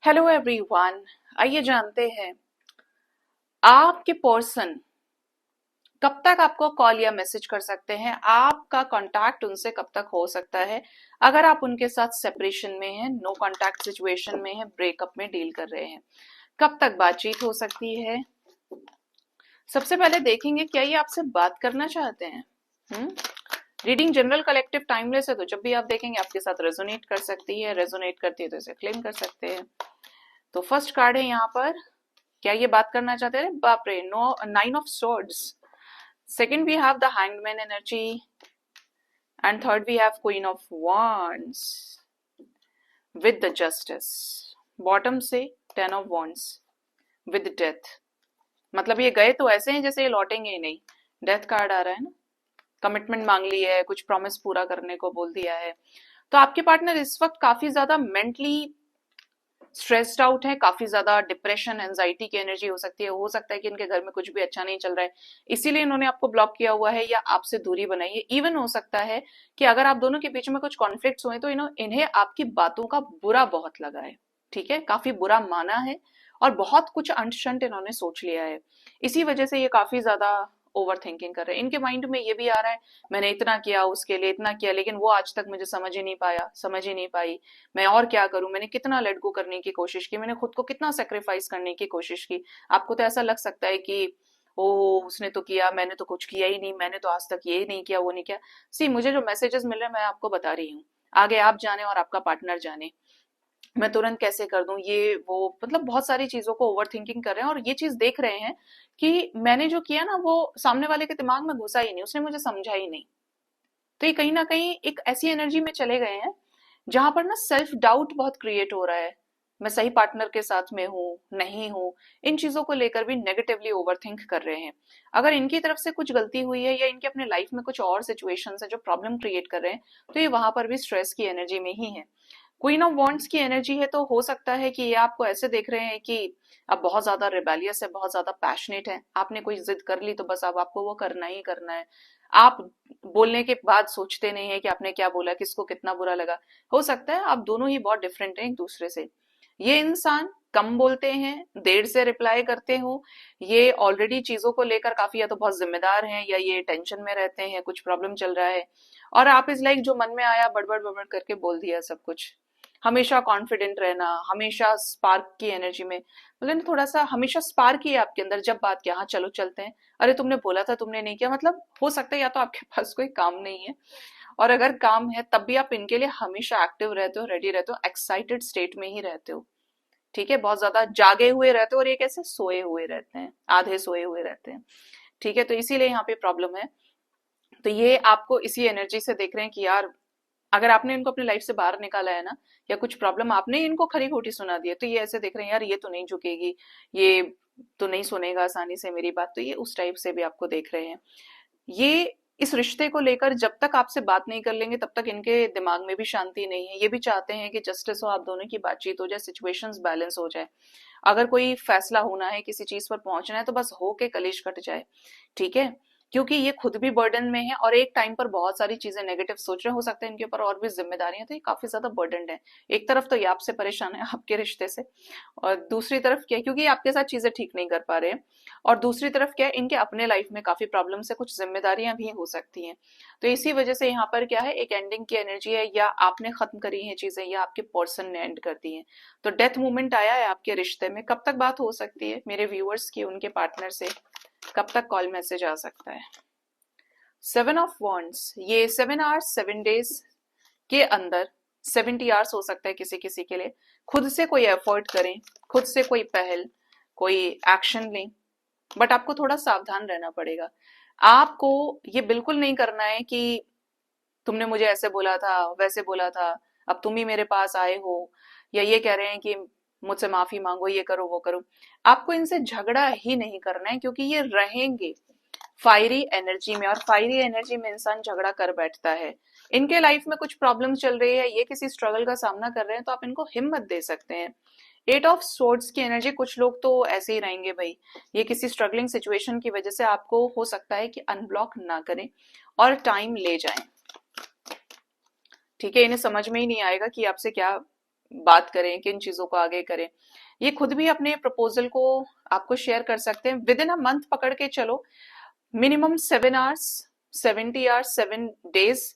Hello everyone. आइए जानते हैं आपके पर्सन कब तक आपको कॉल या मैसेज कर सकते हैं, आपका कांटेक्ट उनसे कब तक हो सकता है अगर आप उनके साथ सेपरेशन में हैं, नो कांटेक्ट सिचुएशन में हैं, ब्रेकअप में डील कर रहे हैं। कब तक बातचीत हो सकती है। सबसे पहले देखेंगे क्या ये आपसे बात करना चाहते हैं। रीडिंग जनरल कलेक्टिव टाइमलेस है, तो जब भी आप देखेंगे आपके साथ रेजोनेट कर सकती है, रेजोनेट करती है तो इसे क्लेम कर सकते हैं। तो फर्स्ट कार्ड है यहाँ पर, क्या ये बात करना चाहते हैं? बाप रे, no, 9 of swords। Second we have the hanged man energy and third we have queen of wands with the justice. Bottom से 10 ऑफ wands विद डेथ। मतलब ये गए तो ऐसे हैं जैसे ये लौटेंगे ही नहीं। डेथ कार्ड आ रहा है ना, कमिटमेंट मांग ली है, कुछ प्रॉमिस पूरा करने को बोल दिया है। तो आपके पार्टनर इस वक्त काफी ज्यादा मेंटली स्ट्रेस्ड आउट है, काफी ज्यादा डिप्रेशन एंजाइटी की एनर्जी हो सकता है कि इनके घर में कुछ भी अच्छा नहीं चल रहा है, इसीलिए इन्होंने आपको ब्लॉक किया हुआ है या आपसे दूरी बनाई है। इवन हो सकता है कि अगर आप दोनों के बीच में कुछ कॉन्फ्लिक्ट्स हुए तो इन्हें आपकी बातों का बुरा बहुत लगा है। ठीक है, काफी बुरा माना है और बहुत कुछ अंट शंट इन्होंने सोच लिया है। इसी वजह से ये काफी ज्यादा ओवर थिंकिंग कर रहे हैं। इनके माइंड में ये भी आ रहा है मैंने इतना किया, उसके लिए इतना किया, लेकिन वो आज तक मुझे समझ ही नहीं पाया, समझ ही नहीं पाई। मैं और क्या करूं, मैंने कितना लेट गो करने की कोशिश की, मैंने खुद को कितना सेक्रीफाइस करने की कोशिश की। आपको तो ऐसा लग सकता है कि ओ उसने तो किया, मैंने तो कुछ किया ही नहीं, मैंने तो आज तक ये नहीं किया, वो नहीं किया। सी, मुझे जो मैसेजेस मिल रहे हैं मैं आपको बता रही हूँ, आगे आप जाने और आपका पार्टनर जाने, मैं तुरंत कैसे कर दूं ये वो, मतलब बहुत सारी चीजों को ओवर थिंकिंग कर रहे हैं और ये चीज देख रहे हैं कि मैंने जो किया ना वो सामने वाले के दिमाग में घुसा ही नहीं, उसने मुझे समझा ही नहीं। तो ये कहीं ना कहीं एक ऐसी एनर्जी में चले गए हैं जहां पर ना सेल्फ डाउट बहुत क्रिएट हो रहा है। मैं सही पार्टनर के साथ में हूँ नहीं हूँ, इन चीजों को लेकर भी नेगेटिवली ओवरथिंक कर रहे हैं। अगर इनकी तरफ से कुछ गलती हुई है या इनके अपने लाइफ में कुछ और सिचुएशंस है जो प्रॉब्लम क्रिएट कर रहे हैं, तो ये वहां पर भी स्ट्रेस की एनर्जी में ही है। क्वीन ऑफ वॉन्ट्स की एनर्जी है, तो हो सकता है कि ये आपको ऐसे देख रहे हैं कि आप बहुत ज्यादा रिबेलियस है, बहुत ज्यादा पैशनेट है, आपने कोई जिद कर ली तो बस अब आपको वो करना ही करना है। आप बोलने के बाद सोचते नहीं है कि आपने क्या बोला, किसको कितना बुरा लगा। हो सकता है आप दोनों ही बहुत डिफरेंट हैं एक दूसरे से। ये इंसान कम बोलते हैं, देर से रिप्लाई करते हो, ये ऑलरेडी चीजों को लेकर काफी या तो बहुत जिम्मेदार हैं या ये टेंशन में रहते हैं, कुछ प्रॉब्लम चल रहा है और आप इस लाइक जो मन में आया बड़बड़ बड़बड़ करके बोल दिया सब कुछ। हमेशा कॉन्फिडेंट रहना, हमेशा स्पार्क की एनर्जी में, मतलब ना थोड़ा सा हमेशा स्पार्क ही है आपके अंदर। जब बात किया हाँ चलो चलते हैं, अरे तुमने बोला था तुमने नहीं किया, मतलब हो सकता है या तो आपके पास कोई काम नहीं है, और अगर काम है तब भी आप इनके लिए हमेशा एक्टिव रहते हो, रेडी रहते हो, एक्साइटेड स्टेट में ही रहते हो। ठीक है, बहुत ज्यादा जागे हुए रहते हो और एक ऐसे सोए हुए रहते हैं, आधे सोए हुए रहते हैं। ठीक है, तो इसीलिए यहाँ पे प्रॉब्लम है। तो ये आपको इसी एनर्जी से देख रहे हैं कि यार अगर आपने इनको अपनी लाइफ से बाहर निकाला है ना, या कुछ प्रॉब्लम आपने इनको खरी खोटी सुना दी है, तो ये ऐसे देख रहे हैं यार ये तो नहीं झुकेगी, ये तो नहीं सुनेगा आसानी से मेरी बात, तो ये उस टाइप से भी आपको देख रहे हैं। ये इस रिश्ते को लेकर जब तक आपसे बात नहीं कर लेंगे तब तक इनके दिमाग में भी शांति नहीं है। ये भी चाहते हैं कि जस्टिस हो, आप दोनों की बातचीत हो जाए, सिचुएशंस बैलेंस हो जाए। अगर कोई फैसला होना है, किसी चीज पर पहुंचना है, तो बस हो के कलेश कट जाए। ठीक है, क्योंकि ये खुद भी बर्डन में है और एक टाइम पर बहुत सारी चीजें नेगेटिव सोच रहे, हो सकता है इनके ऊपर और भी जिम्मेदारियां, तो ये काफी ज्यादा बर्डन है। एक तरफ तो ये आपसे परेशान है आपके रिश्ते से, और दूसरी तरफ क्या है, क्योंकि ये आपके साथ चीजें ठीक नहीं कर पा रहे हैं, और दूसरी तरफ क्या है, इनके अपने लाइफ में काफी प्रॉब्लम से कुछ जिम्मेदारियां भी हो सकती हैं। तो इसी वजह से यहाँ पर क्या है, एक एंडिंग की एनर्जी है, या आपने खत्म करी है चीजें या आपके पर्सन ने एंड कर दी है। तो डेथ मूवमेंट आया है आपके रिश्ते में। कब तक बात हो सकती है मेरे व्यूअर्स की उनके पार्टनर से, कब तक कॉल मैसेज आ सकता है? 7 ऑफ वॉन्ड्स, ये 7 आवर्स 7 डेज के अंदर, 70 आवर्स हो सकता है किसी किसी के लिए। खुद से कोई एफर्ट करें, खुद से कोई पहल, कोई एक्शन लें, बट आपको थोड़ा सावधान रहना पड़ेगा। आपको ये बिल्कुल नहीं करना है कि तुमने मुझे ऐसे बोला था, वैसे बोला था, अब तुम ही मेरे पास आए हो, या ये कह रहे हैं कि मुझसे माफी मांगो, ये करो वो करो। आपको इनसे झगड़ा ही नहीं करना है, क्योंकि ये रहेंगे फायरी एनर्जी में, और फायरी एनर्जी में इंसान झगड़ा कर बैठता है। इनके लाइफ में कुछ प्रॉब्लम चल रही है, ये किसी स्ट्रगल का सामना कर रहे हैं, तो आप इनको हिम्मत दे सकते हैं। 8 ऑफ सोर्ड्स की एनर्जी, कुछ लोग तो ऐसे ही रहेंगे भाई, ये किसी स्ट्रगलिंग सिचुएशन की वजह से आपको हो सकता है कि अनब्लॉक ना करें और टाइम ले जाएं। ठीक है, इन्हें समझ में ही नहीं आएगा कि आपसे क्या बात करें, किन चीजों को आगे करें। ये खुद भी अपने प्रपोजल को आपको शेयर कर सकते हैं। विद इन अ मंथ पकड़ के चलो, मिनिमम 7 आवर्स, 70 आवर्स, 7 डेज,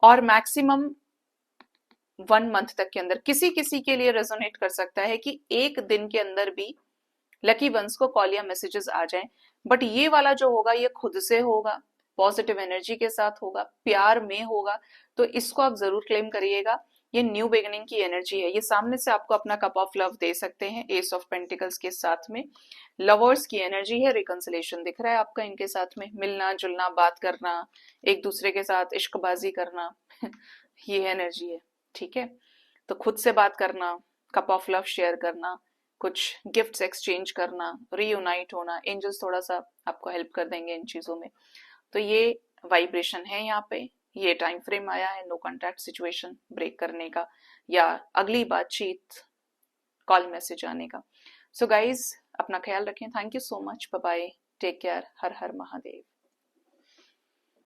और मैक्सिमम 1 मंथ तक के अंदर। किसी किसी के लिए रेजोनेट कर सकता है कि एक दिन के अंदर भी लकी वंस को कॉल या मैसेजेस आ जाएं, बट ये वाला जो होगा ये खुद से होगा, पॉजिटिव एनर्जी के साथ होगा, प्यार में होगा, तो इसको आप जरूर क्लेम करिएगा। ये न्यू बिगिनिंग की एनर्जी है। ये सामने से आपको अपना कप ऑफ लव दे सकते हैं एस ऑफ पेंटिकल्स के साथ में। लवर्स की एनर्जी है, रिकंसिलेशन दिख रहा है आपका इनके साथ में, मिलना जुलना, बात करना, एक दूसरे के साथ इश्कबाजी करना ये एनर्जी है, ठीक है। तो खुद से बात करना, कप ऑफ लव शेयर करना, कुछ गिफ्ट्स एक्सचेंज करना, रीयूनाइट होना, एंजल्स थोड़ा सा आपको हेल्प कर देंगे इन चीजों में। तो ये वाइब्रेशन है यहाँ पे, ये टाइम फ्रेम आया है नो कॉन्टैक्ट सिचुएशन ब्रेक करने का, या अगली बातचीत कॉल मैसेज आने का। सो गाइज, अपना ख्याल रखें। Thank you so much, bye bye, take care, Har Har Mahadev.